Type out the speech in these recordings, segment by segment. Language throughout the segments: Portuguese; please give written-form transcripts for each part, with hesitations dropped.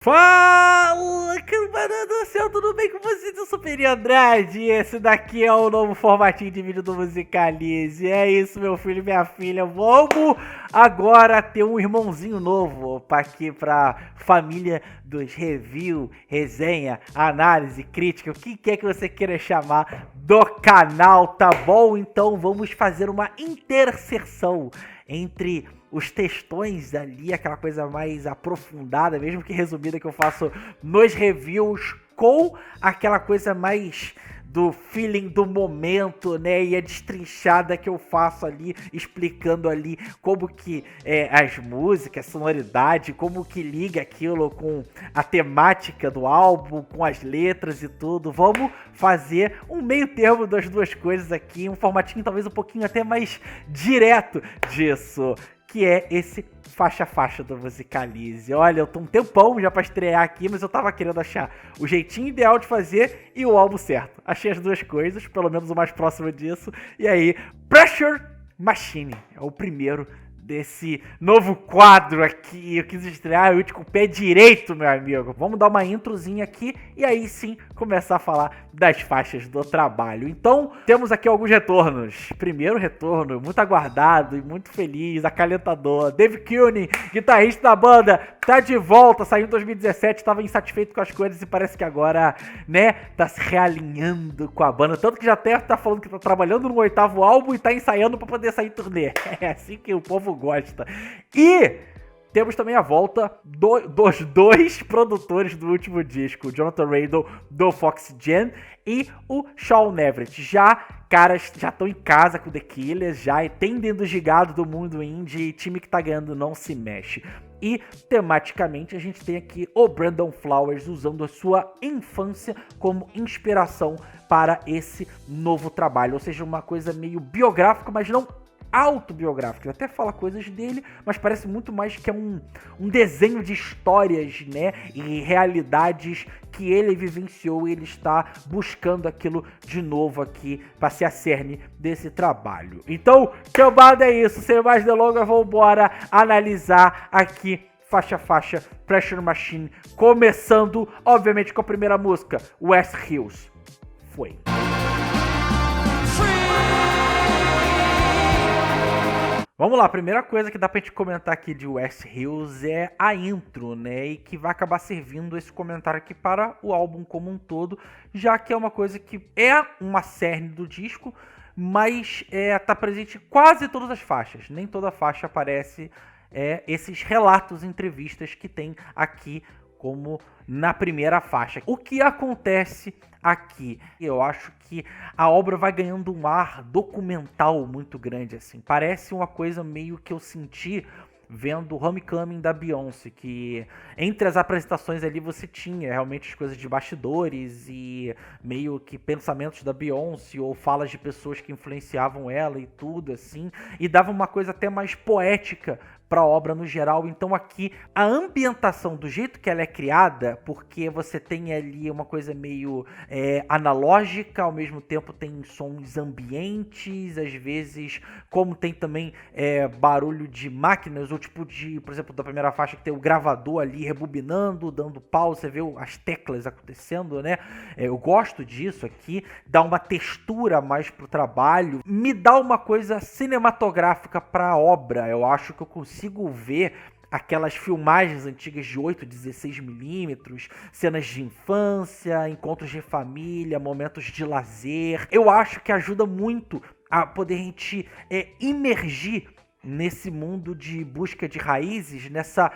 Fala, cambada do céu, tudo bem com vocês? Eu sou o Peri Andrade e esse daqui é o novo formatinho de vídeo do Musicalize. É isso, meu filho e minha filha, vamos agora ter um irmãozinho novo aqui pra família dos review, resenha, análise, crítica, o que quer que você queira chamar do canal, tá bom? Então vamos fazer uma interseção entre os textões ali, aquela coisa mais aprofundada, mesmo que resumida que eu faço nos reviews, com aquela coisa mais do feeling do momento, né, e a destrinchada que eu faço ali, explicando ali como que as músicas, a sonoridade, como que liga aquilo com a temática do álbum, com as letras e tudo. Vamos fazer um meio termo das duas coisas aqui, um formatinho talvez um pouquinho até mais direto disso, que é esse faixa-faixa do Musicalize. Olha, eu tô um tempão já pra estrear aqui, mas eu tava querendo achar o jeitinho ideal de fazer e o álbum certo. Achei as duas coisas, pelo menos o mais próximo disso. E aí, Pressure Machine é o primeiro desse novo quadro aqui. Eu quis estrear eu com o pé direito, meu amigo. Vamos dar uma introzinha aqui e aí sim começar a falar das faixas do trabalho. Então, temos aqui alguns retornos. Primeiro retorno, muito aguardado e muito feliz, acalentador. Dave Kuehne, guitarrista da banda, tá de volta, saiu em 2017, estava insatisfeito com as coisas e parece que agora, né, tá se realinhando com a banda. Tanto que já até tá falando que tá trabalhando no 8º álbum e tá ensaiando pra poder sair em turnê. É assim que o povo gosta. E temos também a volta dos dois produtores do último disco, o Jonathan Raydo do Fox Gen e o Shawn Everett. Caras já estão em casa com The Killers, já tem dentro de gado do mundo indie, time que tá ganhando não se mexe. E, tematicamente, a gente tem aqui o Brandon Flowers usando a sua infância como inspiração para esse novo trabalho. Ou seja, uma coisa meio biográfica, mas não autobiográfico. Ele até fala coisas dele, mas parece muito mais que é um desenho de histórias, né, e realidades que ele vivenciou e ele está buscando aquilo de novo aqui para ser a cerne desse trabalho. Então, cambada, é isso. Sem mais delongas, vamos embora analisar aqui faixa a faixa Pressure Machine, começando, obviamente, com a primeira música, West Hills. Foi. Vamos lá, a primeira coisa que dá pra gente comentar aqui de West Hills é a intro, né, e que vai acabar servindo esse comentário aqui para o álbum como um todo, já que é uma coisa que é uma cerne do disco, mas tá presente em quase todas as faixas, nem toda faixa aparece esses relatos, entrevistas que tem aqui como na primeira faixa. O que acontece aqui? Eu acho que a obra vai ganhando um ar documental muito grande, assim. Parece uma coisa meio que eu senti vendo Homecoming da Beyoncé, que entre as apresentações ali você tinha realmente as coisas de bastidores e meio que pensamentos da Beyoncé ou falas de pessoas que influenciavam ela e tudo assim, e dava uma coisa até mais poética para a obra no geral. Então aqui a ambientação do jeito que ela é criada, porque você tem ali uma coisa meio analógica, ao mesmo tempo tem sons ambientes, às vezes como tem também barulho de máquinas, ou tipo de, por exemplo, da primeira faixa que tem o gravador ali rebobinando, dando pause, você vê as teclas acontecendo, né? Eu gosto disso aqui, dá uma textura mais pro trabalho, me dá uma coisa cinematográfica para a obra. Eu acho que eu consigo ver aquelas filmagens antigas de 8, 16mm, cenas de infância, encontros de família, momentos de lazer. Eu acho que ajuda muito a poder a gente imergir nesse mundo de busca de raízes, nessa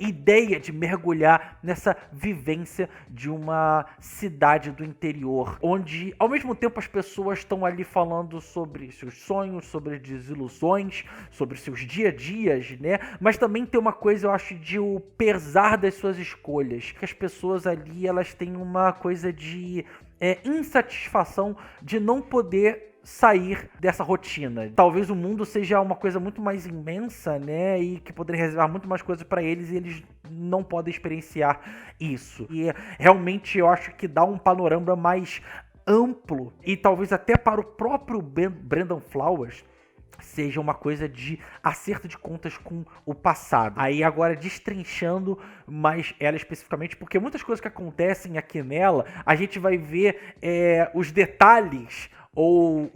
ideia de mergulhar nessa vivência de uma cidade do interior, onde ao mesmo tempo as pessoas estão ali falando sobre seus sonhos, sobre desilusões, sobre seus dia a dias, né? Mas também tem uma coisa, eu acho, de o pesar das suas escolhas, que as pessoas ali, elas têm uma coisa de insatisfação de não poder sair dessa rotina. Talvez o mundo seja uma coisa muito mais imensa, né, e que poderia reservar muito mais coisas para eles e eles não podem experienciar isso. E realmente eu acho que dá um panorama mais amplo e talvez até para o próprio Brandon Flowers seja uma coisa de acerto de contas com o passado. Aí agora destrinchando mais ela especificamente, porque muitas coisas que acontecem aqui nela, a gente vai ver os detalhes ou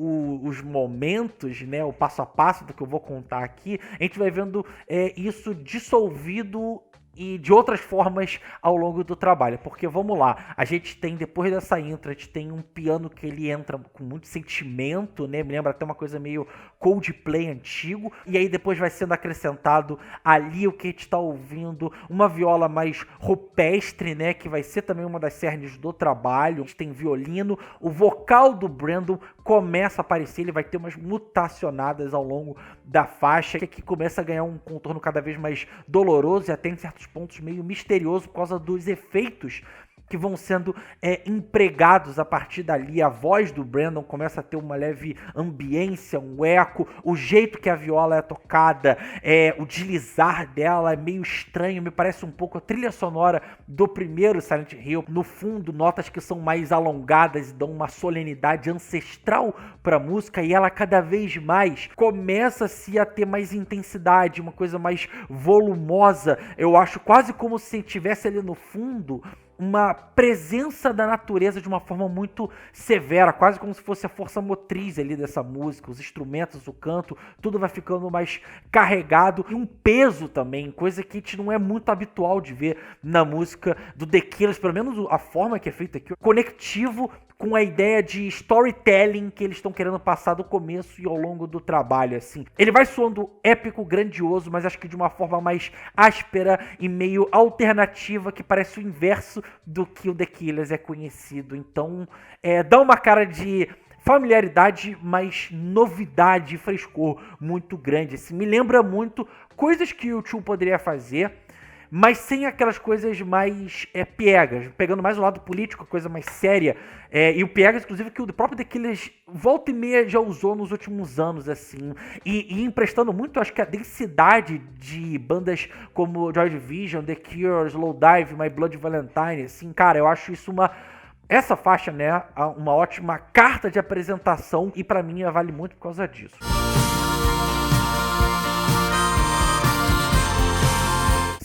os momentos, né, o passo a passo do que eu vou contar aqui, a gente vai vendo isso dissolvido e de outras formas ao longo do trabalho, porque vamos lá, a gente tem, depois dessa intro, a gente tem um piano que ele entra com muito sentimento, né, me lembra até uma coisa meio Coldplay antigo, e aí depois vai sendo acrescentado ali o que a gente tá ouvindo, uma viola mais rupestre, né, que vai ser também uma das cernes do trabalho, a gente tem violino, o vocal do Brandon começa a aparecer, ele vai ter umas mutacionadas ao longo da faixa, que aqui começa a ganhar um contorno cada vez mais doloroso e até em certos pontos meio misterioso por causa dos efeitos que vão sendo empregados a partir dali. A voz do Brandon começa a ter uma leve ambiência, um eco, o jeito que a viola é tocada, o deslizar dela é meio estranho, me parece um pouco a trilha sonora do primeiro Silent Hill. No fundo, notas que são mais alongadas e dão uma solenidade ancestral para a música, e ela cada vez mais começa-se a ter mais intensidade, uma coisa mais volumosa. Eu acho quase como se tivesse ali no fundo uma presença da natureza de uma forma muito severa, quase como se fosse a força motriz ali dessa música, os instrumentos, o canto, tudo vai ficando mais carregado, e um peso também, coisa que a gente não é muito habitual de ver na música do The Killers, pelo menos a forma que é feita aqui, conectivo com a ideia de storytelling que eles estão querendo passar do começo e ao longo do trabalho, assim. Ele vai soando épico, grandioso, mas acho que de uma forma mais áspera e meio alternativa, que parece o inverso do que o The Killers é conhecido. Então, dá uma cara de familiaridade, mas novidade e frescor muito grande. Assim, me lembra muito coisas que o U2 poderia fazer, mas sem aquelas coisas mais piegas, pegando mais o lado político, coisa mais séria, e o piegas, inclusive, que o próprio The Killers volta e meia já usou nos últimos anos, assim, e emprestando muito, acho que a densidade de bandas como Joy Division, The Cure, Slowdive, My Bloody Valentine, assim, cara, eu acho isso essa faixa, né, uma ótima carta de apresentação, e pra mim vale muito por causa disso.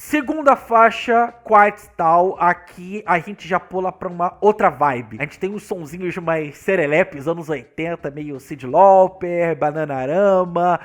Segunda faixa, Quiet Stall, aqui a gente já pula pra uma outra vibe. A gente tem uns sonzinhos mais serelepes, anos 80, meio Cyndi Lauper, Bananarama,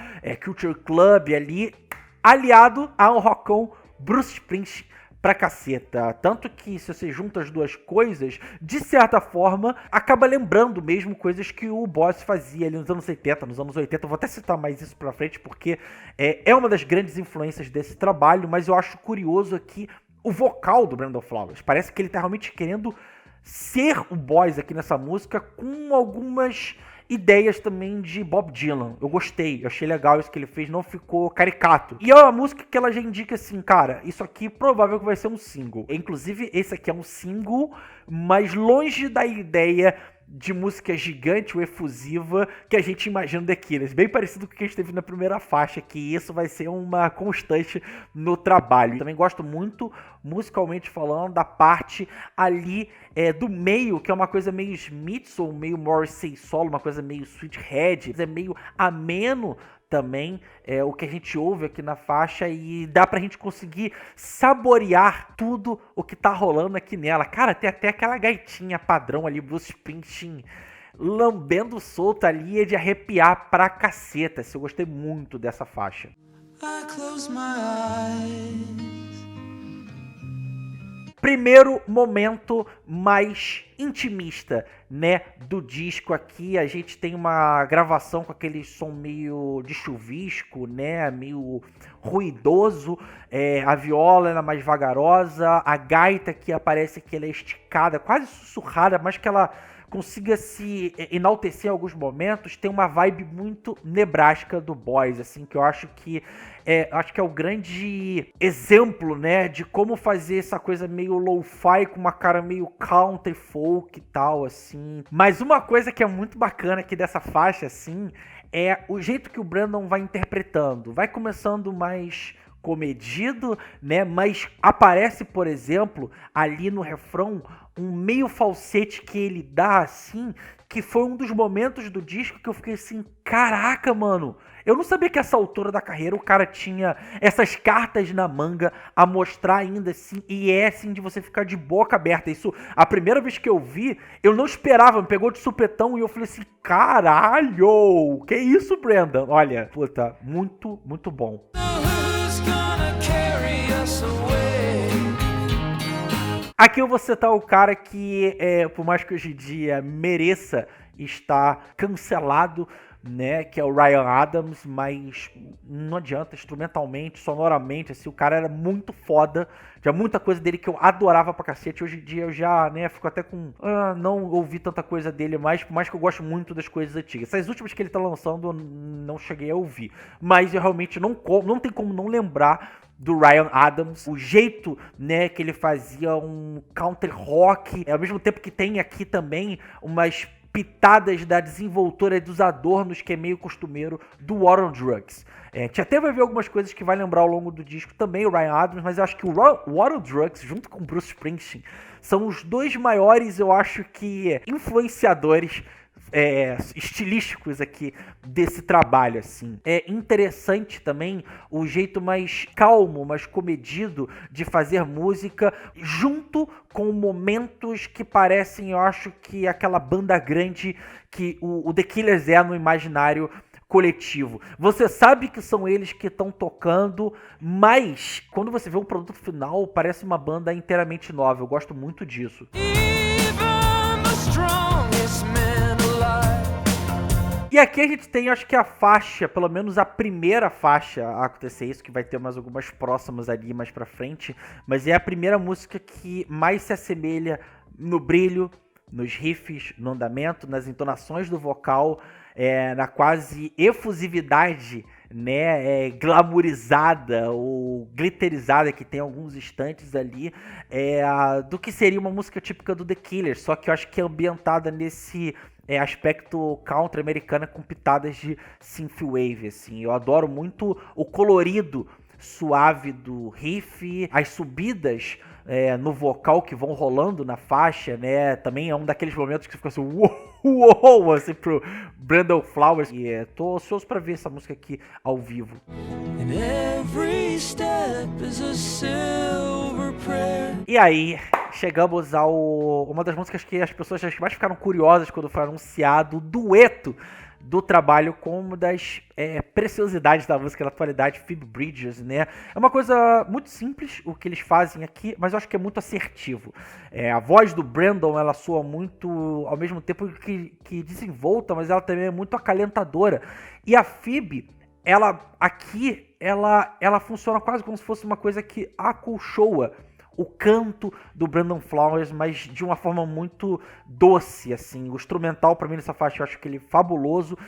Culture Club ali, aliado a um rockão Bruce Springsteen pra caceta. Tanto que se você junta as duas coisas, de certa forma, acaba lembrando mesmo coisas que o Boss fazia ali nos anos 70, nos anos 80. Eu vou até citar mais isso pra frente, porque é uma das grandes influências desse trabalho, mas eu acho curioso aqui o vocal do Brandon Flowers. Parece que ele tá realmente querendo ser o Boss aqui nessa música, com algumas ideias também de Bob Dylan. Eu gostei, eu achei legal isso que ele fez, não ficou caricato. E é uma música que ela já indica assim, cara, isso aqui provável que vai ser um single. Inclusive, esse aqui é um single, mas longe da ideia de música gigante ou efusiva que a gente imagina The Killers. Bem parecido com o que a gente teve na primeira faixa, que isso vai ser uma constante no trabalho. Também gosto muito, musicalmente falando, da parte ali do meio, que é uma coisa meio Smiths ou meio Morrissey solo, uma coisa meio Sweethead, é meio ameno também, o que a gente ouve aqui na faixa, e dá pra gente conseguir saborear tudo o que tá rolando aqui nela. Cara, tem até aquela gaitinha padrão ali, Bruce Springsteen lambendo solta ali, é de arrepiar pra caceta. Eu gostei muito dessa faixa. I close my eyes. Primeiro momento mais intimista, né, do disco aqui. A gente tem uma gravação com aquele som meio de chuvisco, né, meio ruidoso. A viola ela é mais vagarosa, a gaita que aparece aqui ela é esticada, quase sussurrada, mas que ela consiga se enaltecer em alguns momentos. Tem uma vibe muito Nebraska do Boys, assim, que eu acho que é o grande exemplo, né, de como fazer essa coisa meio lo-fi com uma cara meio country folk e tal, assim. Mas uma coisa que é muito bacana aqui dessa faixa, assim, é o jeito que o Brandon vai interpretando. Vai começando mais comedido, né? Mas aparece, por exemplo, ali no refrão, um meio falsete que ele dá assim, que foi um dos momentos do disco que eu fiquei assim, caraca, mano. Eu não sabia que essa altura da carreira o cara tinha essas cartas na manga a mostrar ainda assim, e é assim de você ficar de boca aberta. Isso, a primeira vez que eu vi, eu não esperava, me pegou de supetão e eu falei assim, caralho, que isso, Brandon? Olha, puta, muito, muito bom. Aqui eu vou citar o cara que, por mais que hoje em dia mereça estar cancelado, né, que é o Ryan Adams, mas não adianta, instrumentalmente, sonoramente, assim, o cara era muito foda, tinha muita coisa dele que eu adorava pra cacete, hoje em dia eu já, né, fico até com, não ouvi tanta coisa dele mais, por mais que eu gosto muito das coisas antigas. Essas últimas que ele tá lançando eu não cheguei a ouvir, mas eu realmente não tem como não lembrar do Ryan Adams, o jeito, né, que ele fazia um country rock, ao mesmo tempo que tem aqui também umas pitadas da desenvoltura e dos adornos que é meio costumeiro do War on Drugs. A gente até vai ver algumas coisas que vai lembrar ao longo do disco também o Ryan Adams, mas eu acho que o War on Drugs, junto com o Bruce Springsteen, são os dois maiores, eu acho que, influenciadores estilísticos aqui desse trabalho, assim. É interessante também o jeito mais calmo, mais comedido de fazer música, junto com momentos que parecem, eu acho que aquela banda grande que o The Killers é no imaginário coletivo. Você sabe que são eles que estão tocando, mas quando você vê o produto final, parece uma banda inteiramente nova. Eu gosto muito disso. E aqui a gente tem, acho que a faixa, pelo menos a primeira faixa a acontecer isso, que vai ter mais algumas próximas ali mais pra frente, mas é a primeira música que mais se assemelha no brilho, nos riffs, no andamento, nas entonações do vocal, na quase efusividade, né, glamourizada ou glitterizada que tem alguns instantes ali, do que seria uma música típica do The Killers, só que eu acho que é ambientada nesse aspecto country americana com pitadas de synthwave, assim. Eu adoro muito o colorido suave do riff, as subidas no vocal que vão rolando na faixa, né? Também é um daqueles momentos que você fica assim, uou, assim, pro Brandon Flowers. E tô ansioso pra ver essa música aqui ao vivo. E aí, chegamos uma das músicas que as pessoas mais ficaram curiosas quando foi anunciado, o dueto do trabalho com uma das preciosidades da música na atualidade, Phoebe Bridgers, né? É uma coisa muito simples o que eles fazem aqui, mas eu acho que é muito assertivo. A voz do Brandon, ela soa muito, ao mesmo tempo que desenvolta, mas ela também é muito acalentadora. E a Phoebe, ela funciona quase como se fosse uma coisa que acolchoa o canto do Brandon Flowers, mas de uma forma muito doce, assim. O instrumental, pra mim, nessa faixa, eu acho que ele é fabuloso.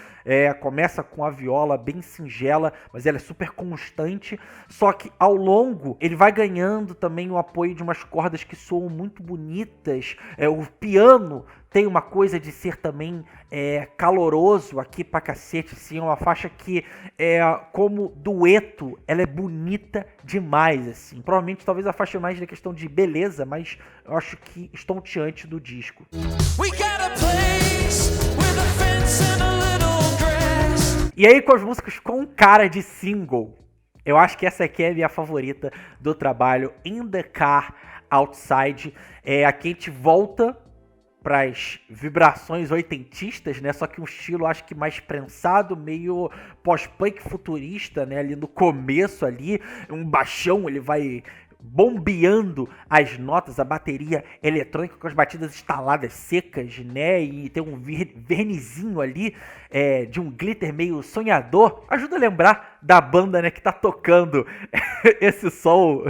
Começa com a viola bem singela, mas ela é super constante. Só que, ao longo, ele vai ganhando também o apoio de umas cordas que soam muito bonitas. O piano tem uma coisa de ser também caloroso aqui pra cacete, assim, é uma faixa que, como dueto, ela é bonita demais, assim. Provavelmente, talvez a faixa mais da questão de beleza, mas eu acho que estonteante do disco. E aí, com as músicas com cara de single, eu acho que essa aqui é a minha favorita do trabalho, In The Car, Outside. Aqui a gente volta para as vibrações oitentistas, né? Só que um estilo, acho que mais prensado, meio pós-punk futurista, né? Ali no começo, ali, um baixão, ele vai bombeando as notas, a bateria eletrônica com as batidas instaladas secas, né? E tem um vernizinho ali de um glitter meio sonhador. Ajuda a lembrar da banda, né, que tá tocando esse som,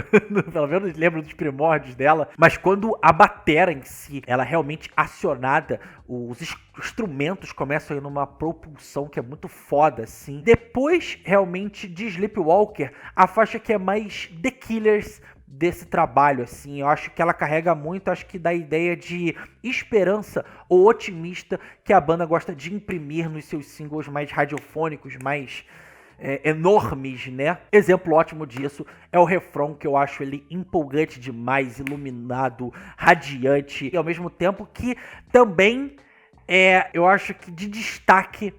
pelo menos lembro dos primórdios dela. Mas quando a batera em si, ela é realmente acionada, os instrumentos começam a ir numa propulsão que é muito foda, assim. Depois, realmente, de Sleepwalker, a faixa que é mais The Killers desse trabalho, assim, eu acho que ela carrega muito, acho que da ideia de esperança ou otimista que a banda gosta de imprimir nos seus singles mais radiofônicos, mais enormes, né? Exemplo ótimo disso é o refrão, que eu acho ele empolgante demais, iluminado, radiante, e ao mesmo tempo que também eu acho que de destaque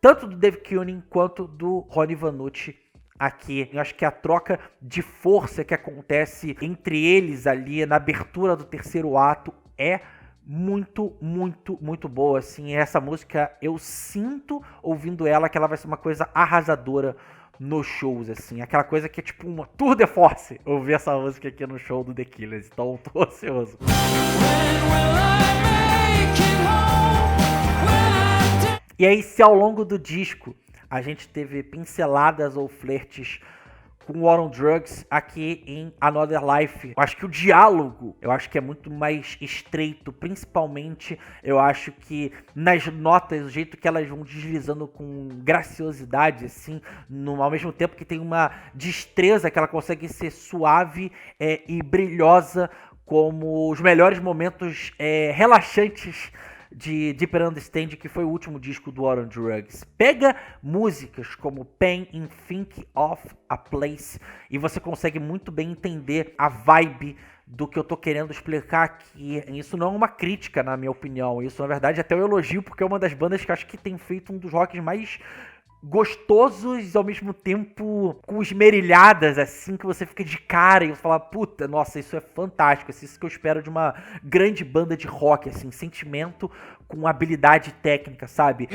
tanto do Dave Keuning quanto do Ronnie Vanucci aqui. Eu acho que a troca de força que acontece entre eles ali na abertura do terceiro ato é muito, muito, muito boa, assim. Essa música, eu sinto, ouvindo ela, que ela vai ser uma coisa arrasadora nos shows, assim. Aquela coisa que é tipo uma tour de force ouvir essa música aqui no show do The Killers. Então, tô ansioso. E aí, se ao longo do disco a gente teve pinceladas ou flertes com War on Drugs, aqui em Another Life, eu acho que o diálogo, eu acho que é muito mais estreito, principalmente, eu acho que nas notas, o jeito que elas vão deslizando com graciosidade, assim, ao mesmo tempo que tem uma destreza que ela consegue ser suave e brilhosa, como os melhores momentos relaxantes de Deeper Understand, que foi o último disco do War on Drugs. Pega músicas como Pain in Think of a Place e você consegue muito bem entender a vibe do que eu tô querendo explicar aqui. Isso não é uma crítica, na minha opinião. Isso, na verdade, até um elogio, porque é uma das bandas que eu acho que tem feito um dos rocks mais gostosos, ao mesmo tempo com esmerilhadas, assim, que você fica de cara e você fala, puta, nossa, isso é fantástico, isso que eu espero de uma grande banda de rock, assim, sentimento com habilidade técnica, sabe?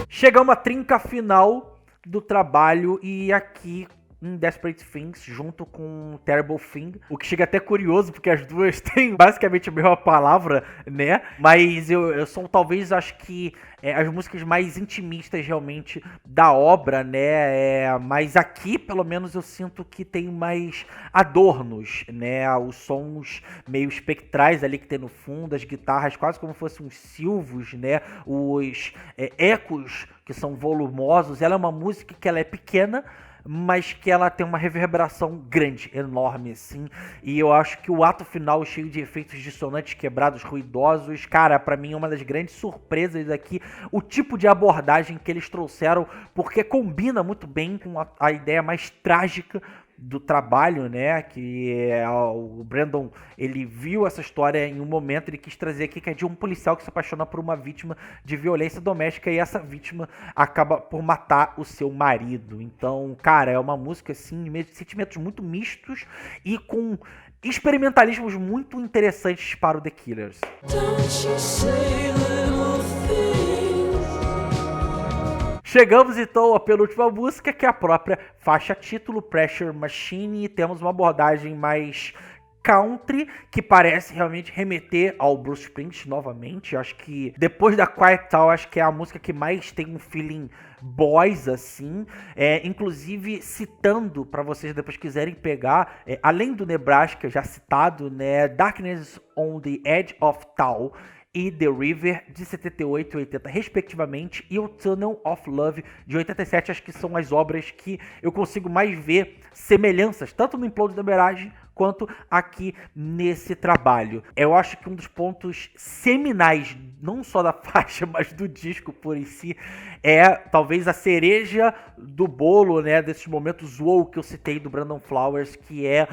Chegamos à trinca final do trabalho e aqui em Desperate Things, junto com Terrible Thing, o que chega até curioso, porque as duas têm basicamente a mesma palavra, né? Mas eu sou talvez, acho que as músicas mais intimistas realmente da obra, né? Mas aqui, pelo menos, eu sinto que tem mais adornos, né? Os sons meio espectrais ali que tem no fundo, as guitarras quase como se fossem uns silvos, né? Os ecos que são volumosos. Ela é uma música que ela é pequena, mas que ela tem uma reverberação grande, enorme, assim. E eu acho que o ato final, cheio de efeitos dissonantes, quebrados, ruidosos, cara, pra mim é uma das grandes surpresas aqui, o tipo de abordagem que eles trouxeram, porque combina muito bem com a ideia mais trágica do trabalho, né, que o Brandon, ele viu essa história em um momento, ele quis trazer aqui, que é de um policial que se apaixona por uma vítima de violência doméstica e essa vítima acaba por matar o seu marido. Então, cara, é uma música, assim, de sentimentos muito mistos e com experimentalismos muito interessantes para o The Killers. Chegamos então à penúltima música, que é a própria faixa título, Pressure Machine, e temos uma abordagem mais country, que parece realmente remeter ao Bruce Springsteen novamente. Eu acho que depois da Quiet Town, acho que é a música que mais tem um feeling boys, assim, inclusive citando, para vocês depois quiserem pegar, além do Nebraska já citado, né, Darkness on the Edge of Town e The River, de 78 e 80 respectivamente, e o Tunnel of Love, de 87, acho que são as obras que eu consigo mais ver semelhanças, tanto no Implode da Mirage quanto aqui nesse trabalho. Eu acho que um dos pontos seminais, não só da faixa, mas do disco por em si, é talvez a cereja do bolo, né, desses momentos wow que eu citei do Brandon Flowers, que é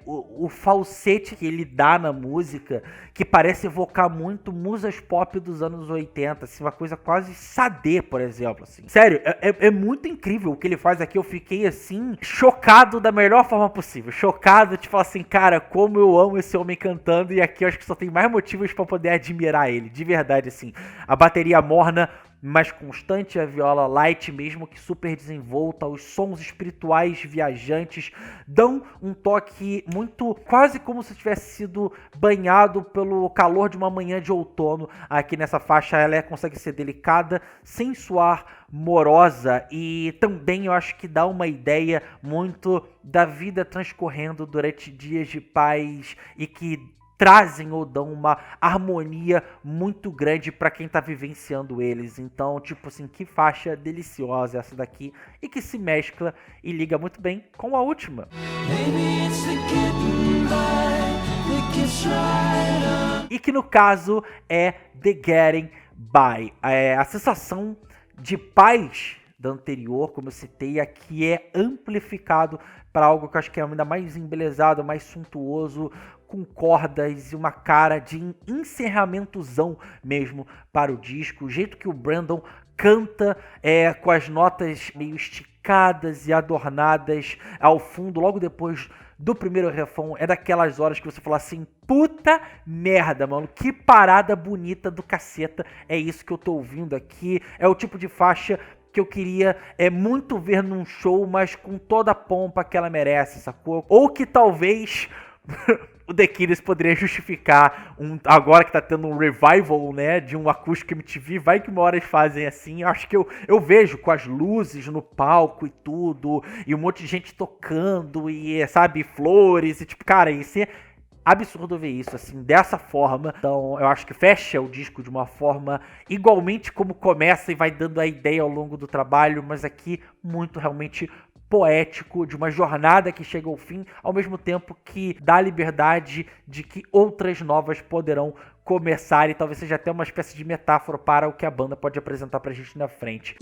o falsete que ele dá na música, que parece evocar muito musas pop dos anos 80, assim, uma coisa quase Sade, por exemplo, assim. Sério, é muito incrível o que ele faz aqui. Eu fiquei, assim, chocado da melhor forma possível, chocado, tipo assim, cara, como eu amo esse homem cantando, e aqui eu acho que só tem mais motivos pra poder admirar ele, de verdade, assim. A bateria morna, mais constante, a viola light, mesmo que super desenvolta, os sons espirituais viajantes dão um toque muito, quase como se tivesse sido banhado pelo calor de uma manhã de outono. Aqui nessa faixa ela consegue ser delicada, sem soar morosa, e também eu acho que dá uma ideia muito da vida transcorrendo durante dias de paz e que trazem ou dão uma harmonia muito grande para quem tá vivenciando eles. Então, tipo assim, que faixa deliciosa essa daqui, e que se mescla e liga muito bem com a última. E que no caso é The Getting Bye. A sensação de paz da anterior, como eu citei, aqui é amplificado para algo que eu acho que é ainda mais embelezado, mais suntuoso, com cordas e uma cara de encerramentozão mesmo para o disco. O jeito que o Brandon canta com as notas meio esticadas e adornadas ao fundo, logo depois do primeiro refrão, é daquelas horas que você fala assim, puta merda, mano, que parada bonita do caceta, é isso que eu tô ouvindo aqui, é o tipo de faixa que eu queria muito ver num show, mas com toda a pompa que ela merece, sacou? Ou que talvez o The Killers poderia justificar, agora que tá tendo um revival, né, de um acústico MTV, vai que uma hora eles fazem assim, eu acho que eu vejo com as luzes no palco e tudo, e um monte de gente tocando, e sabe, flores, e tipo, cara, isso é absurdo ver isso, assim, dessa forma. Então, eu acho que fecha o disco de uma forma igualmente como começa e vai dando a ideia ao longo do trabalho, mas aqui muito realmente poético, de uma jornada que chega ao fim, ao mesmo tempo que dá a liberdade de que outras novas poderão começar, e talvez seja até uma espécie de metáfora para o que a banda pode apresentar pra gente na frente.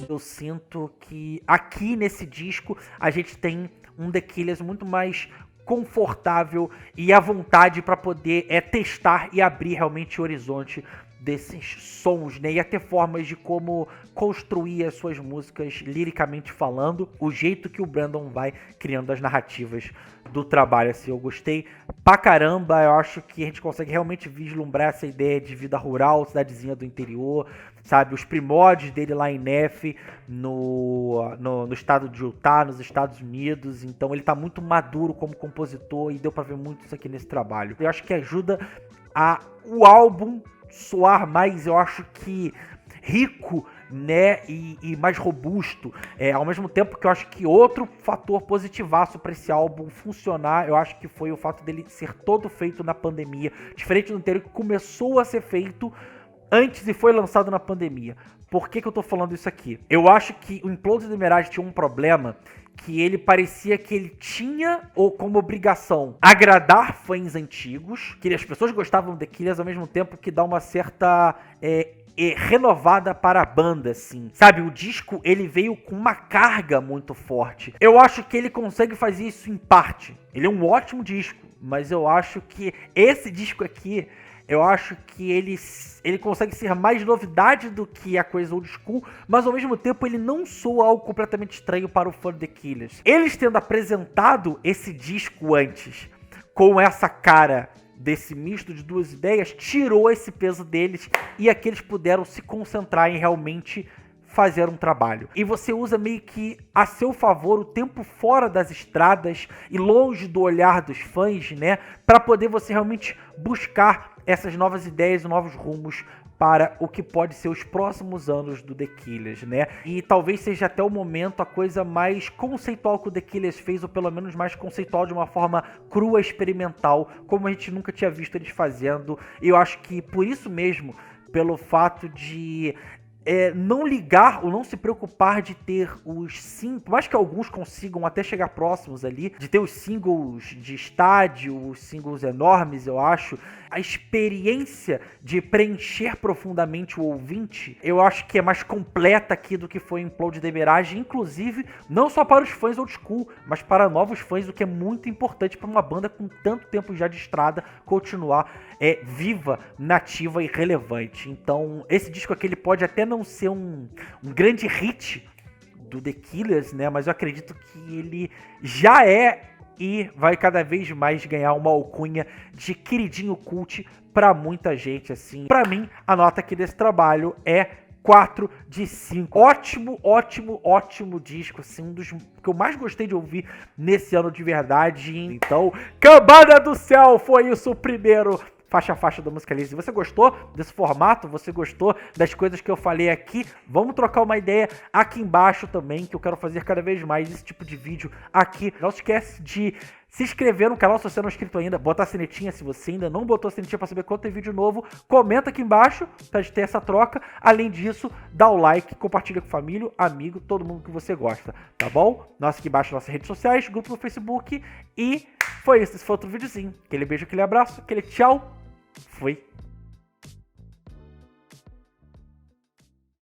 Eu sinto que aqui nesse disco a gente tem um The Killers muito mais confortável e à vontade para poder testar e abrir realmente o horizonte desses sons, né? E até formas de como construir as suas músicas liricamente falando, o jeito que o Brandon vai criando as narrativas do trabalho, assim, eu gostei pra caramba. Eu acho que a gente consegue realmente vislumbrar essa ideia de vida rural, cidadezinha do interior, sabe, os primórdios dele lá em Neff, no estado de Utah, nos Estados Unidos. Então ele tá muito maduro como compositor e deu pra ver muito isso aqui nesse trabalho. Eu acho que ajuda o álbum soar mais, eu acho que rico, né, e mais robusto, ao mesmo tempo que eu acho que outro fator positivaço para esse álbum funcionar, eu acho que foi o fato dele ser todo feito na pandemia, diferente do anterior que começou a ser feito antes e foi lançado na pandemia. Por que eu tô falando isso aqui? Eu acho que o Imploded Mirage tinha um problema, que ele parecia que ele tinha ou como obrigação agradar fãs antigos, que as pessoas gostavam de The Killers ao mesmo tempo que dá uma certa renovada para a banda, assim. Sabe, o disco ele veio com uma carga muito forte. Eu acho que ele consegue fazer isso em parte. Ele é um ótimo disco, mas eu acho que esse disco aqui, eu acho que ele consegue ser mais novidade do que a coisa old school, mas ao mesmo tempo ele não soa algo completamente estranho para o fã de The Killers. Eles tendo apresentado esse disco antes, com essa cara desse misto de duas ideias, tirou esse peso deles e aqui eles puderam se concentrar em realmente fazer um trabalho. E você usa meio que a seu favor o tempo fora das estradas e longe do olhar dos fãs, né? Para poder você realmente buscar essas novas ideias e novos rumos para o que pode ser os próximos anos do The Killers, né? E talvez seja até o momento a coisa mais conceitual que o The Killers fez, ou pelo menos mais conceitual de uma forma crua, experimental, como a gente nunca tinha visto eles fazendo. E eu acho que por isso mesmo, pelo fato de não ligar ou não se preocupar de ter os singles, por mais que alguns consigam até chegar próximos ali, de ter os singles de estádio, os singles enormes, eu acho, a experiência de preencher profundamente o ouvinte, eu acho que é mais completa aqui do que foi em Imploded Mirage, inclusive não só para os fãs old school, mas para novos fãs, o que é muito importante para uma banda com tanto tempo já de estrada continuar viva, nativa e relevante. Então esse disco aqui ele pode até não ser um grande hit do The Killers, né? Mas eu acredito que ele já e vai cada vez mais ganhar uma alcunha de queridinho cult pra muita gente, assim. Pra mim, a nota aqui desse trabalho é 4 de 5. Ótimo, ótimo, ótimo disco, assim, um dos que eu mais gostei de ouvir nesse ano de verdade. Então, Cambada do Céu, foi isso o primeiro faixa a faixa da Musicalize. Se você gostou desse formato, você gostou das coisas que eu falei aqui, vamos trocar uma ideia aqui embaixo também, que eu quero fazer cada vez mais esse tipo de vídeo aqui. Não esquece de se inscrever no canal se você não é inscrito ainda, botar a sinetinha se você ainda não botou a sinetinha para saber quando tem vídeo novo, comenta aqui embaixo pra gente ter essa troca. Além disso, dá o like, compartilha com família, amigo, todo mundo que você gosta, tá bom? Nossa, aqui embaixo nossas redes sociais, grupo no Facebook e Foi isso, esse foi outro videozinho. Aquele beijo, aquele abraço, aquele tchau. Fui.